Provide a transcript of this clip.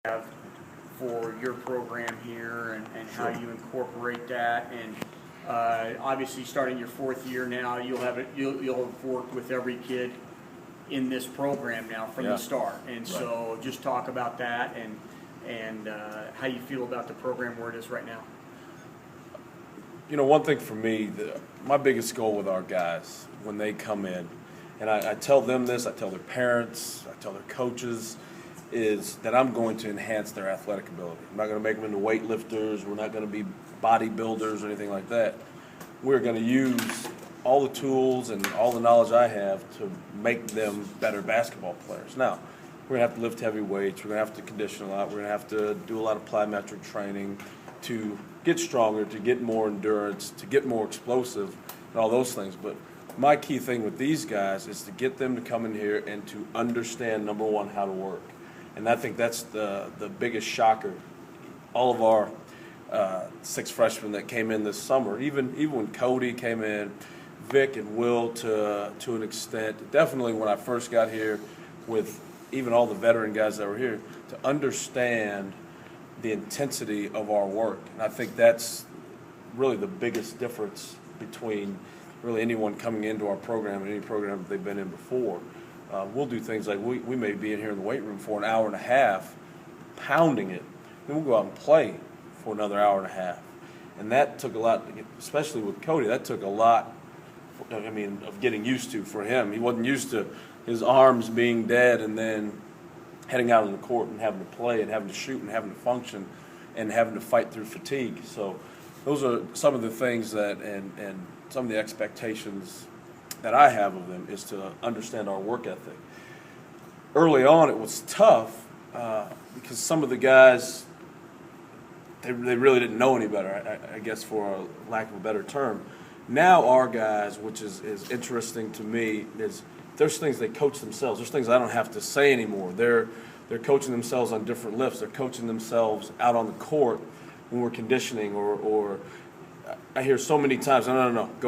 have for your program here and how you incorporate that. And obviously, starting your fourth year now, you'll have worked with every kid in this program now from the start. And so, just talk about that and how you feel about the program where it is right now. You know, one thing for me, my biggest goal with our guys when they come in, and I tell them this, I tell their parents, I tell their coaches, is that I'm going to enhance their athletic ability. I'm not going to make them into weightlifters. We're not going to be bodybuilders or anything like that. We're going to use all the tools and all the knowledge I have to make them better basketball players. Now, we're going to have to lift heavy weights. We're going to have to condition a lot. We're going to have to do a lot of plyometric training to get stronger, to get more endurance, to get more explosive, and all those things. But my key thing with these guys is to get them to come in here and to understand, number one, how to work. And I think that's the biggest shocker. All of our 6 freshmen that came in this summer, even when Cody came in, Vic and Will to an extent, definitely when I first got here with even all the veteran guys that were here, to understand the intensity of our work. And I think that's really the biggest difference between really anyone coming into our program and any program that they've been in before. We'll do things like we may be in here in the weight room for an hour and a half, pounding it. Then we'll go out and play for another hour and a half. And that took a lot, especially with Cody, that took a lot, of getting used to for him. He wasn't used to his arms being dead and then heading out on the court and having to play and having to shoot and having to function and having to fight through fatigue. So those are some of the things that and some of the expectations that I have of them is to understand our work ethic. Early on, it was tough because some of the guys, they really didn't know any better, I guess for a lack of a better term. Now our guys, which is interesting to me, is there's things they coach themselves. There's things I don't have to say anymore. They're coaching themselves on different lifts. They're coaching themselves out on the court when we're conditioning or I hear so many times, no, go